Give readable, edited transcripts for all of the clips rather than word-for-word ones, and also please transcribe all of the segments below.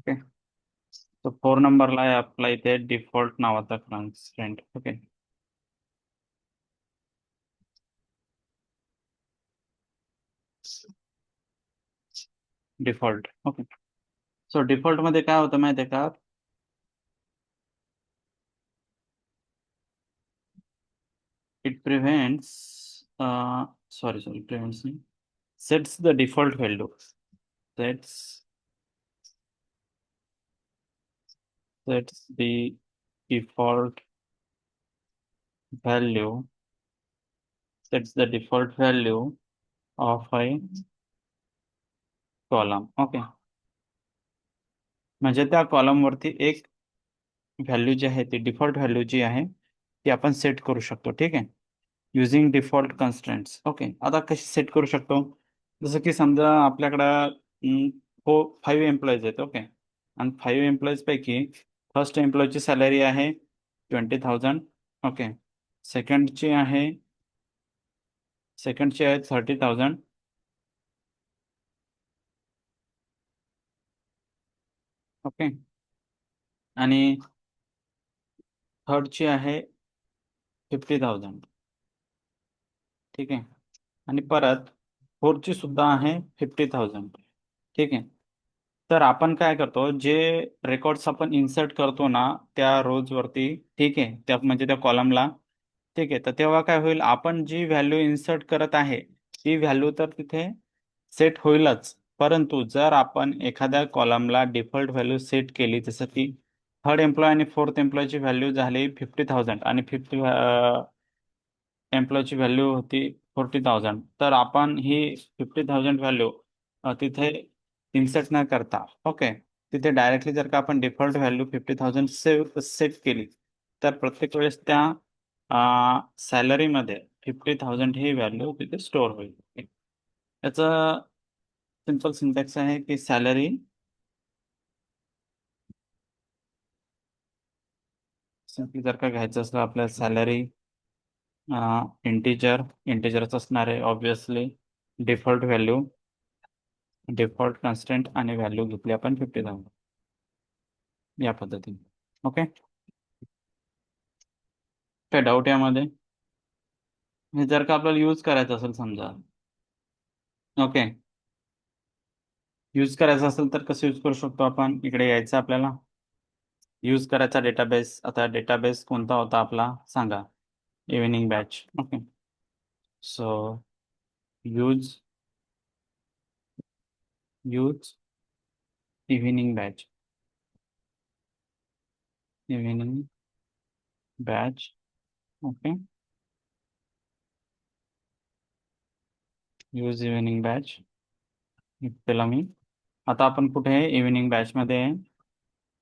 Okay. तर 4 नंबरला आहे आपला इथे डिफॉल्ट नावाचा constant. Okay. Default. Okay. So default मध्ये काय होतं माहिती आहे का? इट प्रिव्हेंट्स, सॉरी प्रिव्हेंट्स नाही, sets the default value. Sets sets the default value sets the default value of a column. Okay. म्हणजे त्या कॉलम वरती एक व्हॅल्यू जी आहे ती डिफॉल्ट व्हॅल्यू जी आहे ती आपण सेट करू शकतो. ठीक आहे. Using default constraints. ओके. आता कशी सेट करू शकतो? जसं की समजा आपल्याकडं हो 5 एम्प्लॉईज आहेत. ओके. आणि 5 एम्प्लॉईज पैकी फर्स्ट एम्प्लॉईची सॅलरी आहे 20,000. ओके. सेकंडची आहे सेकंडची आहे 30,000. ओके. आणि थर्डची आहे 50,000. ठीक आहे. आणि परत फोरची सुद्धा आहे 50,000. ठीक आहे. तर आपण काय करतो, जे रेकॉर्ड्स आपण इन्सर्ट करतो ना त्या रोज वरती, ठीक आहे, त्या म्हणजे त्या कॉलमला, ठीक आहे, तर तेव्हा काय होईल, आपण जी व्हॅल्यू इन्सर्ट करत आहे ती व्हॅल्यू तर तिथे सेट होईलच. परंतु जर आपण एखाद्या कॉलमला डिफॉल्ट व्हॅल्यू सेट केली, जसं की थर्ड एम्प्लॉय आणि फोर्थ एम्प्लॉयची व्हॅल्यू झाली 50,000 आणि 50 एम्प्लॉयची व्हॅल्यू होती 40,000, तर आपण ही 50,000 व्हॅल्यू तिथे इन्सर्ट न करता, ओके, तिथे डायरेक्टली जर का आपण डिफॉल्ट व्हॅल्यू 50,000 सेट केली, तर प्रत्येक वेळेस त्या सॅलरीमध्ये 50,000 ही व्हॅल्यू तिथे स्टोअर होईल. Okay. याचं सिंपल सिंटॅक्स आहे की सॅलरी सिम्पली जर का घ्यायचं असलं आपल्याला सॅलरी इंटिजरच असणार आहे obviously. Default value, default constant आणि व्हॅल्यू घेतली आपण 50,000 या पद्धतीने. ओके. काय डाऊट यामध्ये? हे जर का आपल्याला यूज करायचं असेल समजा, ओके, यूज करायचं असेल तर कसं यूज करू शकतो आपण? इकडे यायचं आपल्याला, यूज करायचा डेटाबेस. आता डेटाबेस कोणता होता आपला सांगा? Evening batch. Okay. So use use evening batch. Evening batch. Okay. Use evening batch केला मी. आता आपण कुठे आहे? इव्हिनिंग बॅच मध्ये आहे.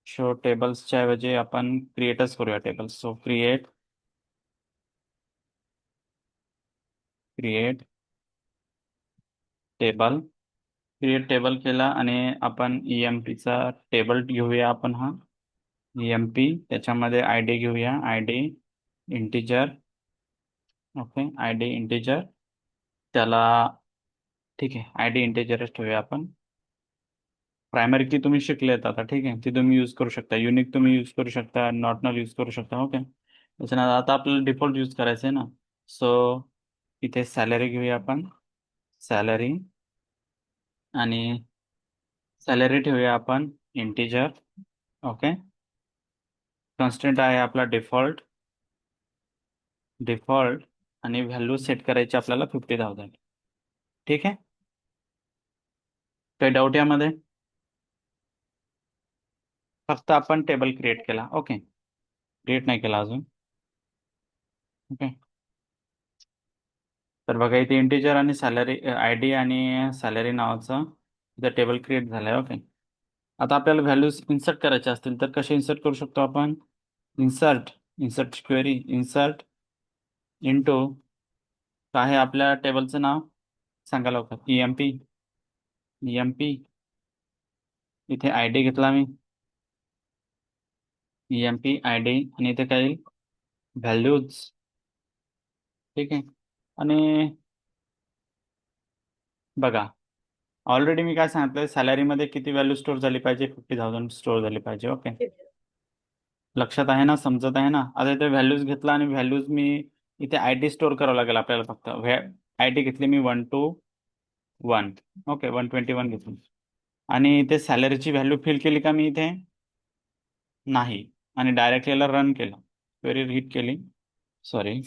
शो टेबल्सच्या ऐवजी आपण क्रिएटच करूया tables. So create table. Create table केला आणि आपण ईएमपीचा टेबल घेऊया आपण. हा ईएमपी, त्याच्यामध्ये आय डी घेऊया. I D integer. Okay. I D integer त्याला, ठीक आहे, आय डी इंटिजरच ठेवूया आपण. प्रायमरी की तुम्ही शिकलेत आता, ठीक आहे, ती तुम्ही यूज करू शकता. युनिक तुम्ही यूज करू शकता, नॉट नल यूज करू शकता. ओके. त्याच्यानंतर आता आपल्याला डिफॉल्ट यूज करायचं आहे ना. सो इथे सॅलरी घेऊया आपण. सॅलरी आणि सॅलरी ठेवूया आपण इंटिजर. ओके. कॉन्स्टंट आहे आपला डिफॉल्ट. डिफॉल्ट आणि व्हॅल्यू सेट करायची आपल्याला 50,000. ठीक आहे. काही डाऊट यामध्ये? फक्त आपण टेबल क्रिएट केला. ओके. क्रिएट नाही केला अजून. ओके. तर बघा इथे इंटिजर आणि सॅलरी, आय डी आणि सॅलरी नावाचं इथं टेबल क्रिएट झालंय. ओके. आता आपल्याला व्हॅल्यूज इन्सर्ट करायचे असतील तर कसे इन्सर्ट करू शकतो आपण? Insert, insert query, insert into, काय आहे आपल्या टेबलचं नाव सांगा लवकर? ईएमपी. ईएमपी इथे आय डी घेतला मी. ईएमपी आय डी आणि इथे काय येईल? व्हॅल्यूज. ठीक आहे. आणि बघा ऑलरेडी मी काय सांगितलं, सॅलरीमध्ये किती व्हॅल्यू स्टोअर झाली पाहिजे, 50,000 स्टोअर झाली पाहिजे. ओके, लक्षात आहे ना, समजत आहे ना. आता इथे व्हॅल्यूज घेतला आणि व्हॅल्यूज मी इथे आय डी स्टोअर करावं लागेल आपल्याला फक्त. आय डी घेतली मी 1 to 1. ओके, 121 घेतली. आणि इथे सॅलरीची व्हॅल्यू फिल केली का मी इथे? नाही. आणि डायरेक्टली याला रन केलं, क्वेरी रीड केली. Sorry,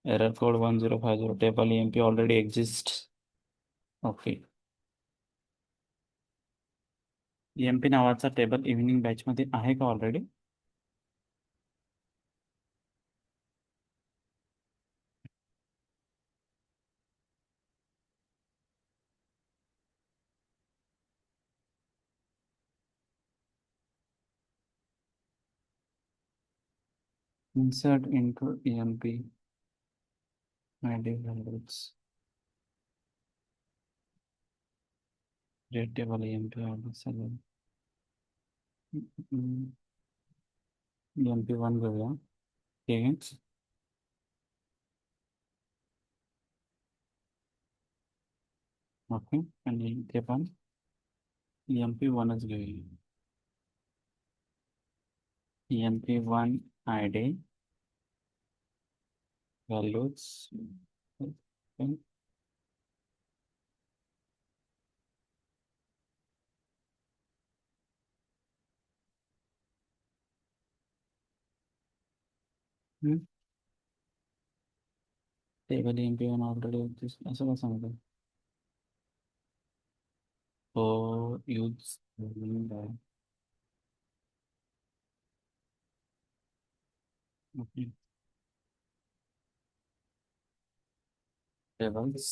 error code 1050 table EMP already exist. Okay, EMP नावाचा टेबल इव्हिनिंग बॅचमध्ये आहे का already? Insert into EMP ID values rate table EMP order सगळं. EMP1 घेऊया. ठीक आहे. ओके, आणि इथे पण EMP1च घेऊया. EMP1 ID values table EMP1 already असं का सांगतो? हो, यूज ओके, टेबल्स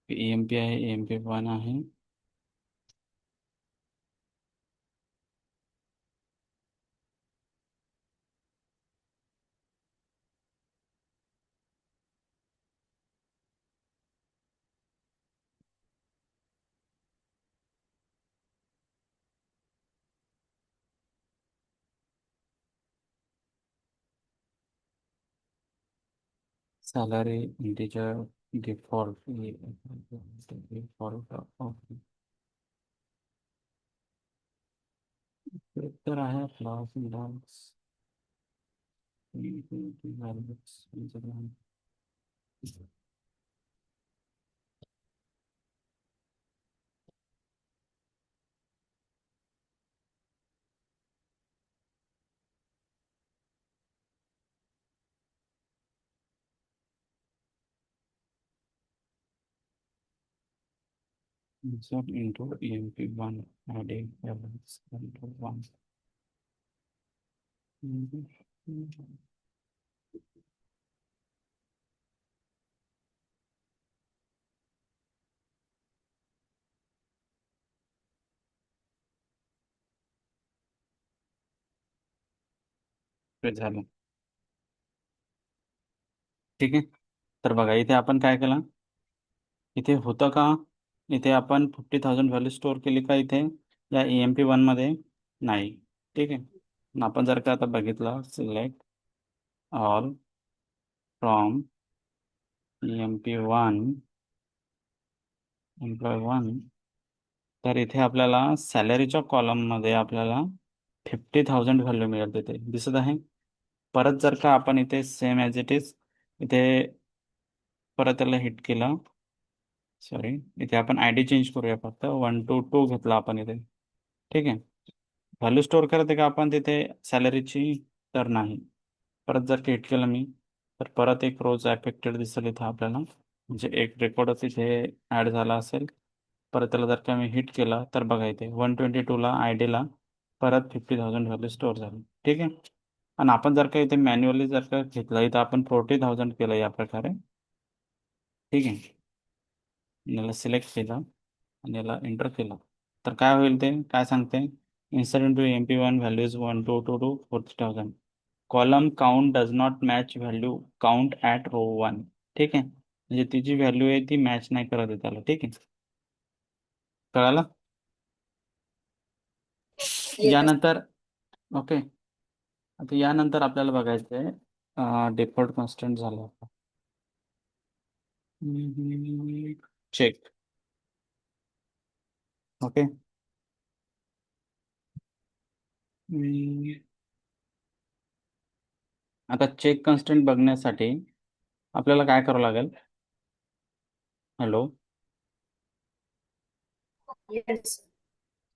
EMP आहे, EMP1 आहे. सॅलरी इंटीजर डिफॉल्ट डिफॉल्ट तर आहे आपला syntax. Insert into EMP1 adding elements into one. ते झालं. ठीक आहे. तर बघा इथे आपण काय केलं, इथे होतं का, इथे आपण 50,000 व्हॅल्यू स्टोअर केली का इथे या EMP1 मध्ये? नाही. ठीक आहे. आणि आपण जर का आता बघितलं, select all from EMP1 employ 1, तर इथे आपल्याला सॅलरीच्या कॉलममध्ये आपल्याला 50,000 व्हॅल्यू मिळेल, तिथे दिसत आहे. परत जर का आपण इथे सेम ॲज इट इज इथे परत त्याला हिट केलं, सॉरी इथे आपण आय डी चेंज करूया, फक्त 1 to 2 घेतला आपण इथे. ठीक आहे. व्हॅल्यू स्टोअर करते का आपण तिथे सॅलरीची? तर नाही. परत जर हिट केलं मी, तर परत एक रोज अफेक्टेड दिसेल इथं आपल्याला, म्हणजे एक रेकॉर्ड तिथे ॲड झाला असेल. परत त्याला जर का मी हिट केला, तर बघा इथे 122ला आय डीला परत 50,000 व्हॅल्यू स्टोअर झाली. ठीक आहे. आणि आपण जर का इथे मॅन्युअली जर का घेतलं, इथं आपण 40,000 केलं या प्रकारे. ठीक आहे. याला सिलेक्ट केलं आणि याला एंटर केलं, तर काय होईल ते काय सांगते, insert into EMP1 values 1 to 2 to 40,000. Column count does not match value count at row 1. ठीक आहे. म्हणजे ती जी व्हॅल्यू आहे ती मॅच नाही करत आहे त्याला. ठीक आहे, कळालं? यानंतर ओके, आता यानंतर आपल्याला बघायचं आहे डिफॉल्ट कॉन्स्टंट झालं. चेक. ओके. आता चेक कॉन्स्टंट बघण्यासाठी आपल्याला काय करावं लागेल? हॅलो. येस.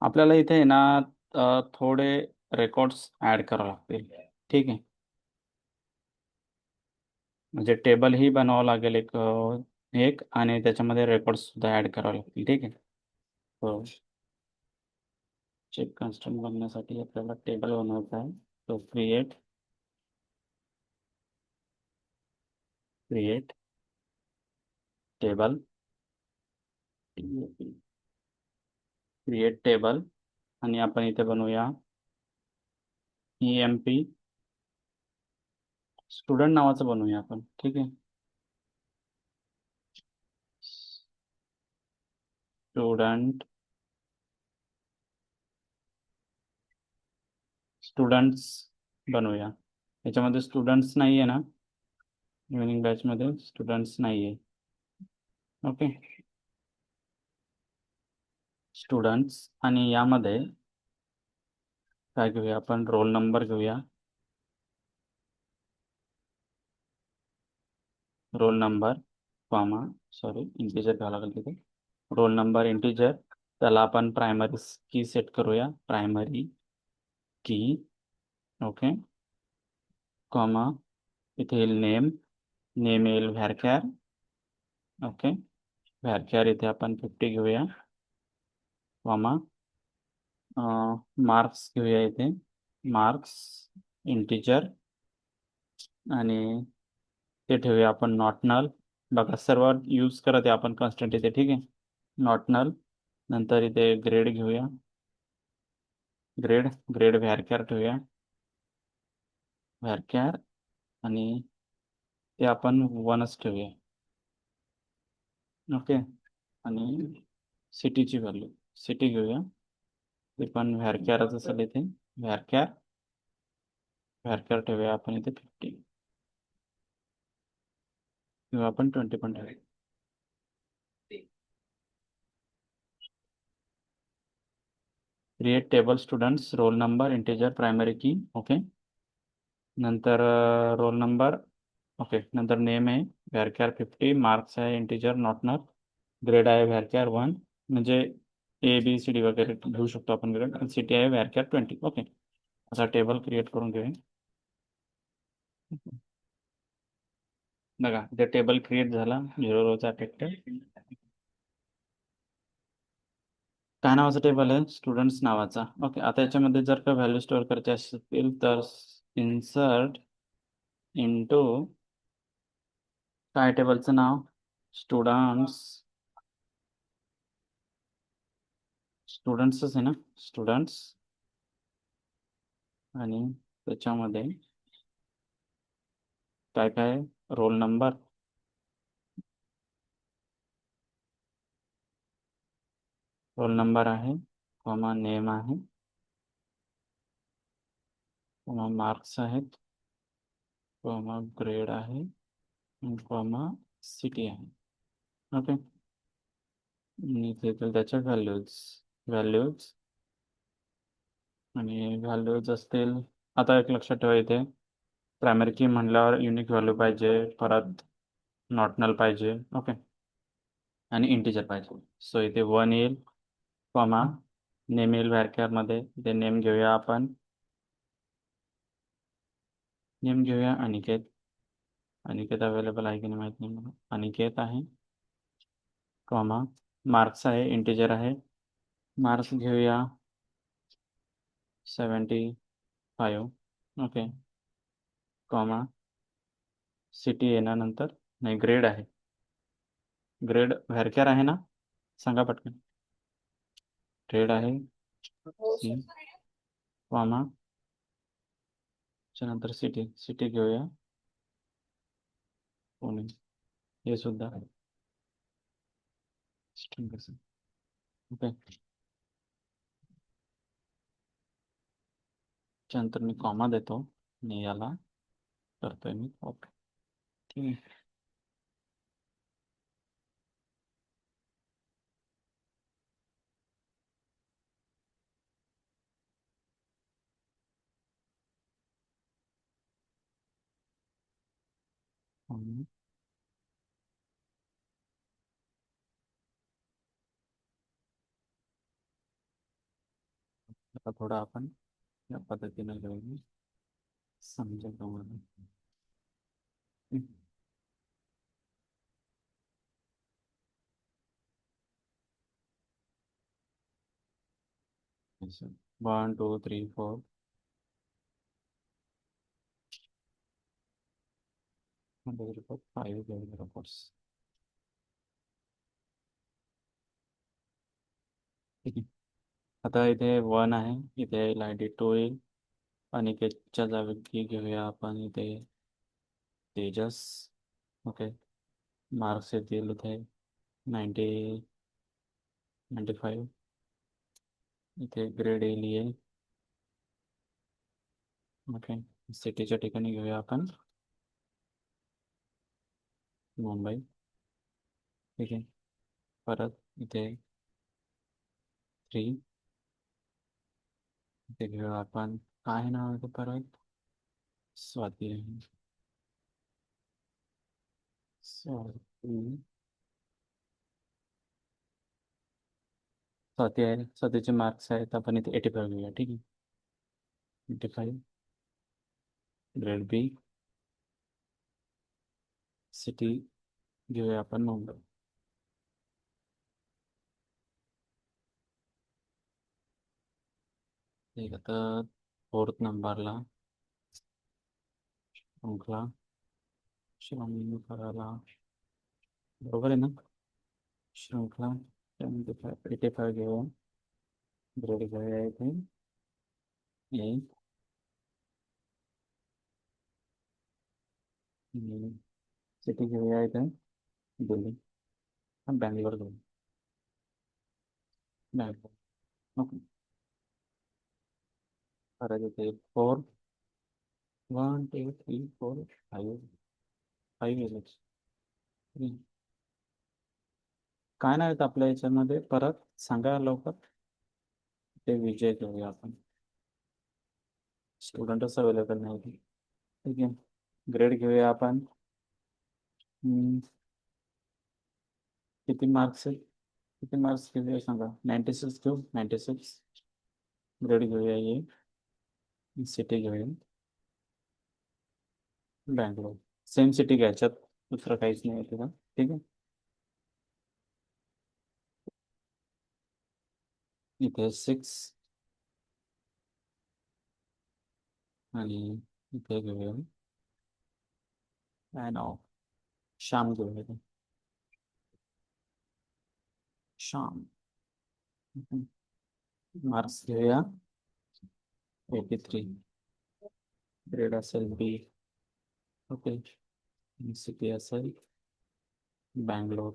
आपल्याला इथे आहे ना थोडे रेकॉर्ड्स ऍड करावे लागतील. ठीक आहे. म्हणजे टेबलही बनावं लागेल एक आणि त्याच्यामध्ये रेकॉर्ड्स सुद्धा ऍड करावे लागतील. ठीक आहे. हो. चेक कॉन्स्टंट बनवण्यासाठी आपल्याला टेबल बनवायचा आहे. तो create create table create table आणि आपण इथे बनवूया EMP स्टुडंट नावाचं बनवूया आपण. ठीक आहे. स्टुडंट स्टुडंट्स बनवूया. याच्यामध्ये स्टुडंट्स नाही आहे ना? इव्हिनिंग बॅचमध्ये स्टुडंट्स नाही आहे. ओके. स्टुडंट्स आणि यामध्ये काय घेऊया आपण? रोल नंबर घेऊया. Roll number comma sorry integer घ्यावं लागेल तिथे. रोल नंबर इंटीजर, त्याला आपण प्रायमरी की सेट करूया. प्रायमरी की. ओके. कॉमा इथे येईल नेम. नेम येईल व्हॅरकॅर. ओके. व्हॅरकॅर इथे आपण 50 घेऊया. कॉमा मार्क्स घेऊया इथे. मार्क्स इंटीजर आणि ते ठेवूया आपण नॉट नल. बघा सर्व यूज करत आहे आपण कॉन्स्टंट इथे. ठीक आहे. Not null. नंतर इथे ग्रेड घेऊया. ग्रेड ग्रेड व्हॅरकॅर ठेवूया. व्हॅरकॅर आणि ते आपण 1च ठेवूया. ओके. आणि सिटीची व्हॅल्यू सिटी घेऊया. ते पण व्हॅरकॅरच असेल इथे. व्हॅरकॅर व्हॅरकॅर ठेवूया आपण इथे 50 किंवा आपण 20 पण ठेवूया. Create table students roll number integer primary की. ओके. नंतर रोल नंबर. ओके. नंतर नेम आहे व्हॅरकॅर 50. मार्क्स आहे इंटीजर नॉट नल. ग्रेड आहे व्हॅरकॅर 1. म्हणजे ABCD वगैरे घेऊ शकतो आपण ग्रेड. सिटी आहे व्हॅरकॅर 20. ओके. असा टेबल क्रिएट करून घेऊया. बघा इथे टेबल क्रिएट झाला. 0 रोचा इफेक्ट. काय नावाचा टेबल आहे? स्टुडंट्स नावाचा. ओके. आता याच्यामध्ये जर का व्हॅल्यू स्टोअर करायचे असतील तर इन्सर्ट इंटू काय टेबलचं नाव? स्टुडंट्स. स्टुडंट्सच आहे ना? स्टुडंट्स आणि त्याच्यामध्ये काय काय? Roll number. रोल नंबर आहे कॉमा नेम आहे कॉमा मार्क्स आहेत कॉमा ग्रेड आहे कॉमा सिटी आहे. ओके. आणि इथे येतील त्याच्या व्हॅल्यूज. व्हॅल्यूज आणि व्हॅल्यूज असतील. आता एक लक्षात ठेवा इथे प्रायमरी की म्हणल्यावर युनिक व्हॅल्यू पाहिजे. परत नॉट नल पाहिजे. ओके. आणि इंटीजर पाहिजे. सो इथे 1 येईल कॉमा नेम येईल व्हॅरकॅरमध्ये. इथे नेम घेऊया आपण. नेम घेऊया अनिकेत. अनिकेत अवेलेबल आहे की नाही माहीत नाही मला. अनिकेत आहे कॉमा मार्क्स आहे इंटीजर आहे. मार्क्स घेऊया 75. ओके. कॉमा सिटी येणार नंतर. नाही ग्रेड आहे. ग्रेड व्हॅरकॅर आहे ना? सांगा पटकन. ग्रेड आहे कॉमा त्यानंतर सिटी. सिटी घेऊया पुणे. हे सुद्धा स्ट्रिंग. ओके. त्यानंतर मी कॉमा देतो आणि याला करतोय मी कॉपी. ठीक आहे. 1 आता थोडं आपण या पद्धतीने घेऊन समजेल तुम्हाला. असं 1 2 3 4 5 कोर्स. ठीक आहे. आता इथे 1 आहे, इथे लाईटी 2 येईल. अनिकेतच्या जागी घेऊया आपण इथे तेजस. ओके. मार्क्स येतील इथे 90 95. इथे ग्रेड येईल ये. ओके. सिटीच्या ठिकाणी घेऊया आपण मुंबई. ठीक आहे. परत इथे 3. इथे घेऊया आपण, काय नाव आहे ते परत, स्वाती आहे. स्वाती. स्वाती आहे. स्वातीचे मार्क्स आहेत आपण इथे 85 घेऊया. ठीक आहे. 85. ग्रेड बी. सिटी घेऊया आपण मुंबई. ठीक आहे. तर 4th नंबरला श्रृंखला श्रृंखला बरोबर आहे ना. श्रृंखला 85 घेऊया. ग्रेड घेऊया इथे ए. सिटी घेऊया इथे दिल्ली. बँगलोर घेऊ. बँगलोर. ओके. परत इथे 4 1 2 3 4 5. 5 येईल. काय नाही आपल्या याच्यामध्ये परत सांगा लवकर. ते विजय घेऊया आपण. स्टुडंटच अवेलेबल नाही. ठीक आहे. ग्रेड घेऊया आपण. हम्म, किती मार्क्स आहे, किती मार्क्स घेऊया सांगा. 96 घेऊ. 96. ग्रेड घेऊया ये. सिटी घेऊया बँगलोर. सेम सिटी घ्यायच्यात, दुसरं काहीच नाही आहे तिथं. ठीक आहे. इथे 6 आणि इथे घेऊया काय नाव, श्याम घेऊया. श्याम. मार्क्स घेऊया 83. ग्रेड असेल बी. ओके. सिटी असेल बँगलोर.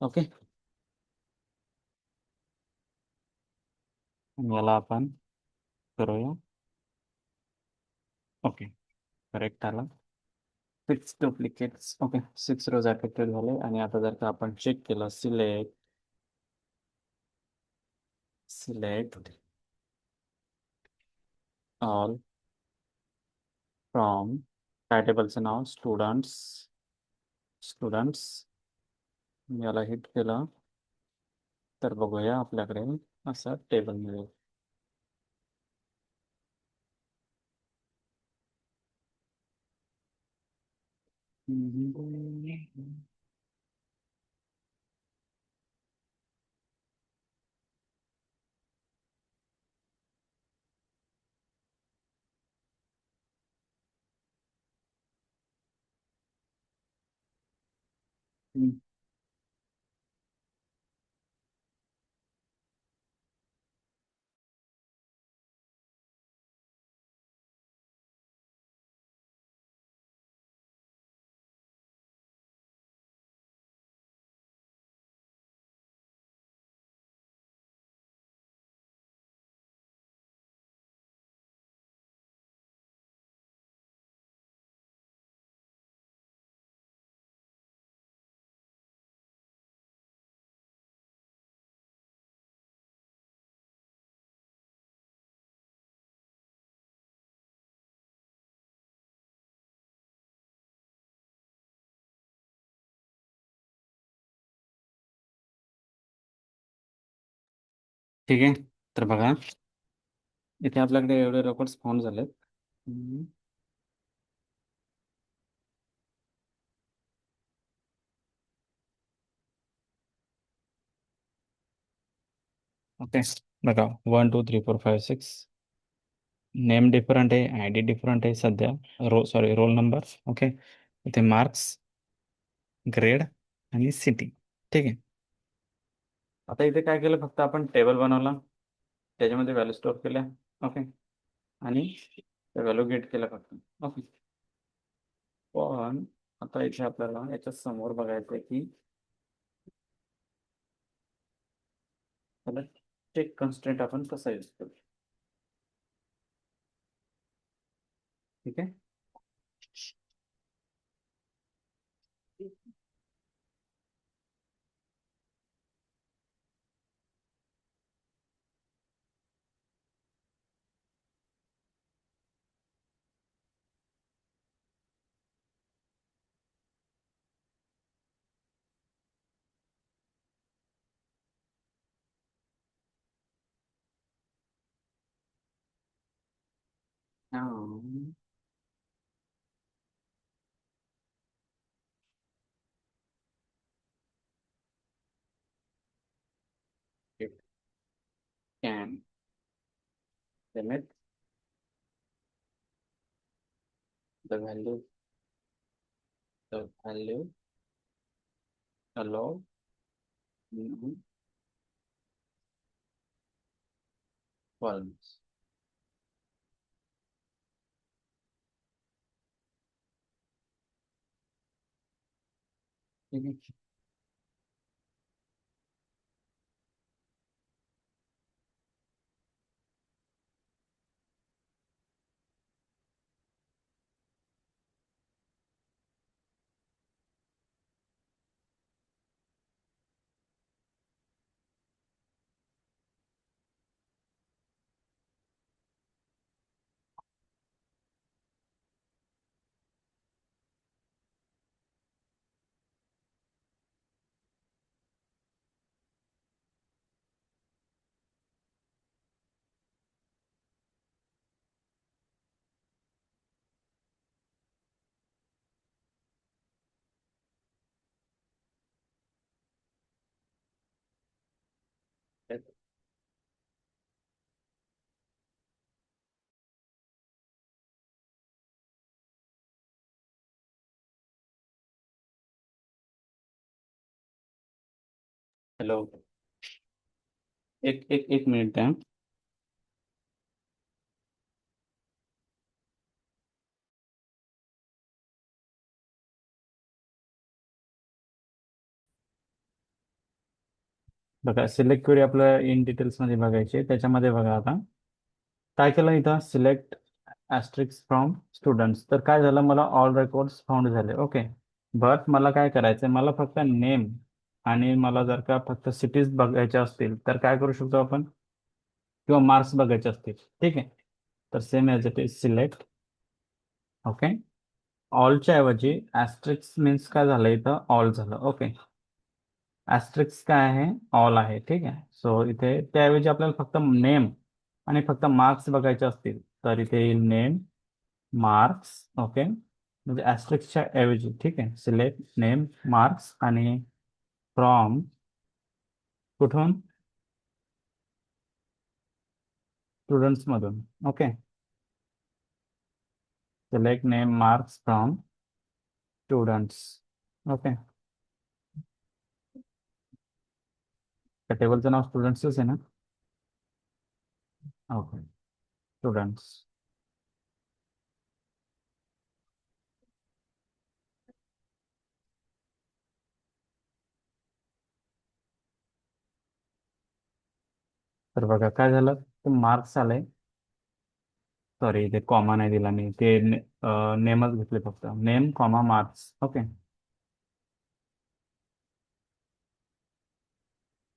ओके. याला आपण करूया. ओके. करेक्ट आला. 6 डुप्लिकेट्स. ओके. 6 रोज अफेक्टेड झाले. आणि आता जर का आपण चेक केलं, सिलेक्ट सिलेक्ट ऑल फ्रॉम, काय टेबलचं नाव स्टुडंट्स. स्टुडंट्स याला हिट केलं तर बघूया आपल्याकडे असं टेबल मिळेल. ठीक आहे. तर बघा, इथे आपल्याकडे एवढे रेकॉर्ड्स फाउंड झालेत. हम्म. ओके. बघा, 1 2 3 4 5 6. नेम डिफरंट आहे, आय डी डिफरंट आहे सध्या. Sorry, roll number. ओके. इथे मार्क्स, ग्रेड आणि सिटी. ठीक आहे. आता इथे काय केलं, फक्त आपण टेबल बनवला, त्याच्यामध्ये व्हॅल्यू स्टोअर केल्या. ओके. आणि व्हॅल्यू गेट केल्या फक्त. ओके. पण आता इथे आपल्याला याच्या समोर बघायचं आहे की त्याला चेक कन्स्ट्रेंट आपण कसा यूज करू. ठीक आहे. It can limit the value allowed in columns. ठीक आहे. हॅलो. एक एक एक मिनिट द्या. बघा, सिलेक्ट क्वेरी आपल्या इन डिटेल्स मध्ये बघायचे. त्याच्यामध्ये बघा आता काय केलं इथं, सिलेक्ट ॲस्ट्रिक्स फ्रॉम स्टुडंट्स. तर काय झालं, मला ऑल रेकॉर्ड्स फाउंड झाले. ओके. बट मला काय करायचं, मला फक्त नेम आणि मला जर का फक्त सिटीज बघायच्या असतील तर काय करू शकतो आपण, किंवा मार्क्स बघायचे असतील. ठीक आहे. तर same as it is select. Okay. ऑलच्या ऐवजी ॲस्ट्रिक्स मीन्स काय झालं, इथं ऑल झालं. ओके. ॲस्ट्रिक्स काय आहे, ऑल आहे. ठीक आहे. सो इथे त्याऐवजी आपल्याला फक्त नेम आणि फक्त मार्क्स बघायचे असतील तर इथे येईल नेम, मार्क्स. ओके. म्हणजे ॲस्ट्रिक्सच्या ऐवजी. ठीक आहे. सिलेक्ट नेम, मार्क्स आणि फ्रॉम, कुठून, स्टुडंट्स मधून. Okay. Select name, marks from students. Okay. त्या टेबलचं नाव स्टुडंट्सच आहे ना. ओके. स्टुडंट्स. तर बघा काय झालं, ते मार्क्स आले. सॉरी, ते कॉमा नाही दिला मी, ते नेमच घेतले फक्त. Name comma marks. ओके.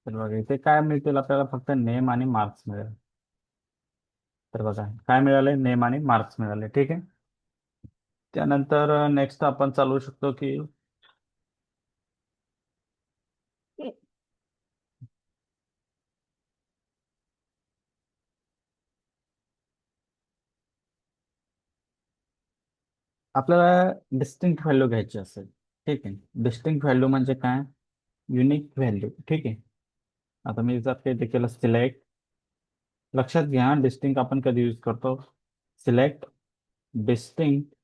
तर बघा इथे काय मिळतील आपल्याला, फक्त नेम आणि मार्क्स मिळेल. तर बघा काय मिळाले, नेम आणि मार्क्स मिळाले. ठीक आहे. त्यानंतर नेक्स्ट आपण चालू शकतो की आपल्याला डिस्टिंक्ट व्हॅल्यू घ्यायची असेल, ठीक आहे. डिस्टिंक्ट व्हॅल्यू म्हणजे काय? युनिक व्हॅल्यू, ठीक आहे. आता मी जर काही केलं सिलेक्ट, लक्षात घ्या डिस्टिंक्ट आपण कधी यूज करतो? Select distinct,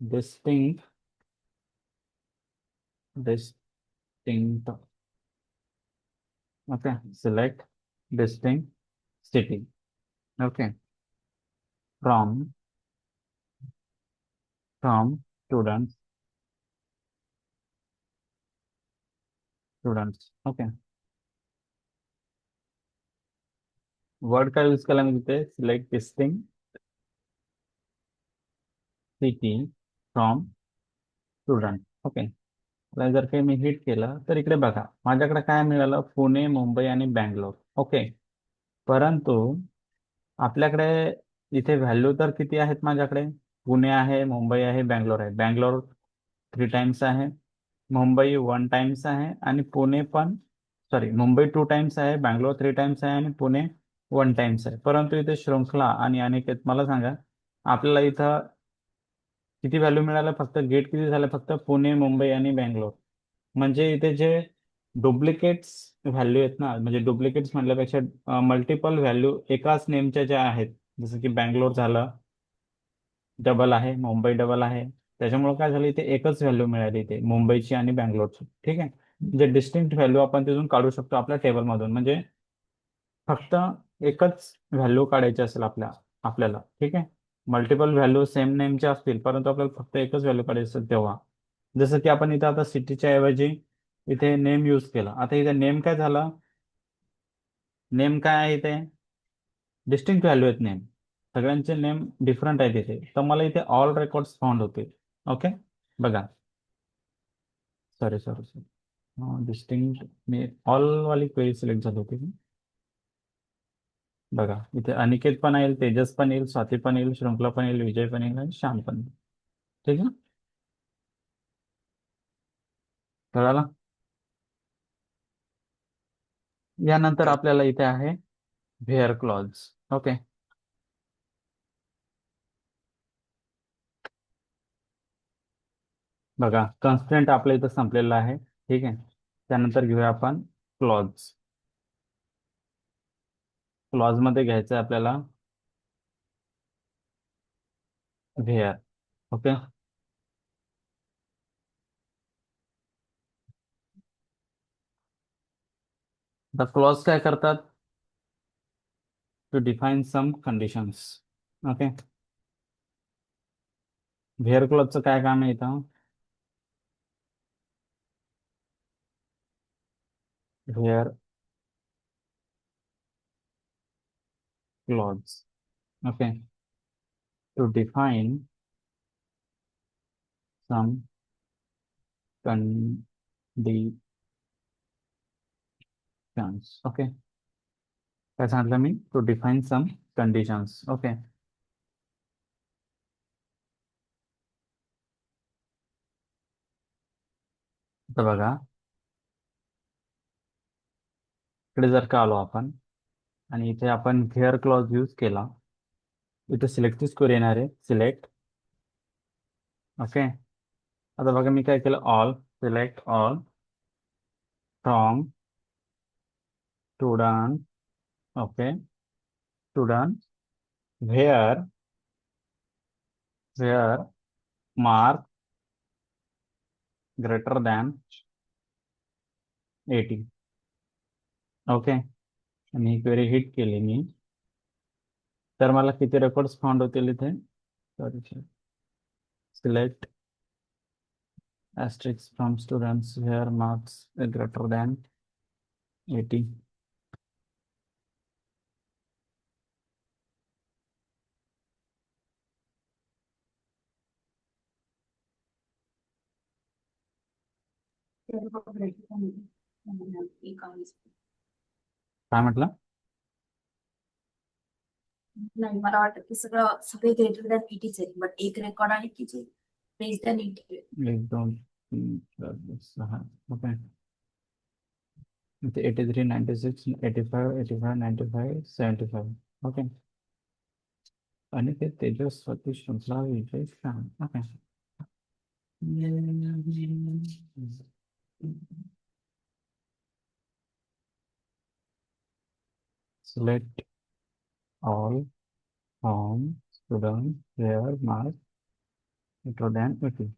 distinct, distinct, okay. Select distinct city, okay. From, from students, students, okay. Word का यूज केला मी तिथे? Select distinct city from student, okay. आता जर काही मी हिट केलं तर इकडे बघा माझ्याकडे काय मिळालं? पुणे, मुंबई आणि बँगलोर, ओके. परंतु आपल्याकडे इथे व्हॅल्यू तर किती आहेत माझ्याकडे? पुणे आहे, मुंबई आहे, बँगलोर आहे. बँगलोर 3 टाइम्स आहे, मुंबई 1 टाइम्स आहे आणि पुणे पण, सॉरी, मुंबई 2 टाइम्स आहे, बँगलोर 3 टाइम्स आहे आणि पुणे 1 टाइम्स आहे. परंतु इथे शृंखला आणि अनिकेत, मला सांगा आपल्याला इथं किती व्हॅल्यू मिळालं? फक्त गेट किती झालं? फक्त पुणे, मुंबई आणि बँगलोर. म्हणजे इथे जे डुप्लिकेट्स व्हॅल्यू आहेत ना, म्हणजे डुप्लिकेट्स म्हटल्यापेक्षा मल्टिपल व्हॅल्यू एकाच नेमच्या ज्या आहेत, जसं की बँगलोर झालं डबल आहे, मुंबई डबल आहे, त्याच्यामुळे काय झालं इथे एकच व्हॅल्यू मिळाली इथे मुंबईची आणि बँगलोरची, ठीक आहे. जे डिस्टिंक्ट व्हॅल्यू आपण तिथून काढू शकतो आपल्या टेबलमधून, म्हणजे फक्त एकच व्हॅल्यू काढायची असेल आपल्याला, ठीक आहे. मल्टिपल व्हॅल्यू सेम नेमच्या असतील परंतु आपल्याला फक्त एकच व्हॅल्यू काढायची असेल तेव्हा. जसं की आपण इथे आता सिटीच्या ऐवजी इथे नेम यूज केला. आता इथे नेम काय झाला? नेम काय आहे इथे? डिस्टिंक्ट व्हॅल्यू आहेत नेम, सगळ्यांचे नेम डिफरंट आहेत इथे. तर मला इथे ऑल रेकॉर्ड्स फाउंड होतील, ओके. बघा, सॉरी सॉरी सॉरी, डिस्टिंक्ट मी ऑल वाली क्वेरी सिलेक्ट झाली होती. बघा इथे अनिकेत पण येईल, तेजस पण येईल, स्वाती पण येईल, श्रृंखला पण येईल, विजय पण येईल आणि श्याम पण येईल, ठीक आहे. कळाला? यानंतर आपल्याला इथे आहे व्हेअर क्लॉज, ओके. बघा कन्स्टंट आपल्या इथं संपलेला आहे, ठीक आहे. त्यानंतर घेऊया आपण क्लॉज. क्लॉज मध्ये घ्यायचं आहे आपल्याला व्हेअर, ओके. द क्लॉज काय करतात? To define some conditions, okay. Where क्लॉजचं काय काम आहे इथं? Where clause, okay. To define some conditions, okay. काय सांगितलं मी? To define some conditions, okay. तर बघा इकडे जर का आलो आपण आणि इथे आपण व्हेअर क्लॉज यूज केला, इथे सिलेक्ट स्कोर येणार आहे, सिलेक्ट, ओके. आता बघा मी काय केलं? All, select all from student, okay. Student where, where mark greater than 80, okay. आणि ही क्वेरी हिट केली मी, तर मला किती रेकॉर्ड्स फाउंड होतील इथे? Sorry, select asterisk from students where marks are greater than 80. काय म्हटलं? नाही, मला वाटतं की सगळे ग्रेटर दॅन 80 आहे, बट एक रेकॉर्ड आहे की जे लेस दॅन 80 आहे. 1 2 3 4 5 6, ओके. इथे 83, 96, 85, 85, 95, 75, ओके. आणि ते Tejaswati Shrinkhala Vijay Shyam. Okay. Select all from student where mark greater than 80.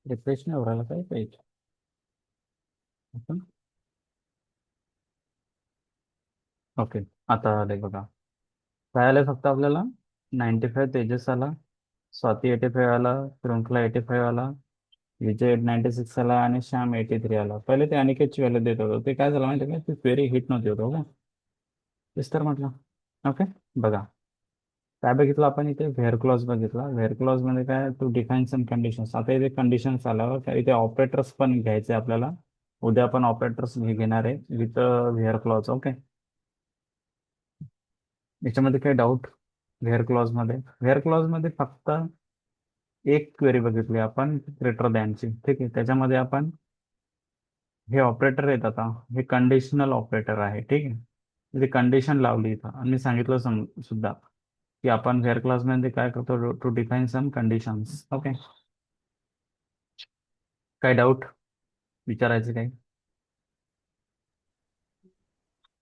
Refresh नाही उरायला काय पेज आपण. ओके. आता आले बघा. काय आलं फक्त आपल्याला 95 तेजस आला, स्वाती 85 आला, श्रृंखला 85 आला, विजय 96 आला आणि श्याम 83 आला. पहिले ते अनिकेतची व्हॅल्यू देत होतो, ते काय झालं माहिती का, ते क्वेरी हिट नव्हती होत का. तेच तर म्हटलं. ओके. बघा काय बघितलं आपण इथे, व्हेअर क्लॉज बघितला. व्हेअर क्लॉज मध्ये काय, टू डिफाईन सम कंडिशन्स. आता इथे कंडिशन्स आल्यावर काय इथे ऑपरेटर्स पण घ्यायचे आपल्याला. उद्या आपण ऑपरेटर्स घेणार आहे विथ व्हेअर क्लॉज. ओके. याच्यामध्ये काही डाऊट. व्हेअर क्लॉज मध्ये फक्त एक क्वेरी बघितली आपण, ग्रेटर दॅनची. ठीक आहे. त्याच्यामध्ये आपण हे ऑपरेटर आहेत आता, हे कंडिशनल ऑपरेटर आहे. ठीक आहे. म्हणजे कंडिशन लावली इथं आणि मी सांगितलं सुद्धा की आपण व्हेअर क्लास मध्ये काय करतो, to define some conditions. Okay. काय डाऊट विचारायचं काही.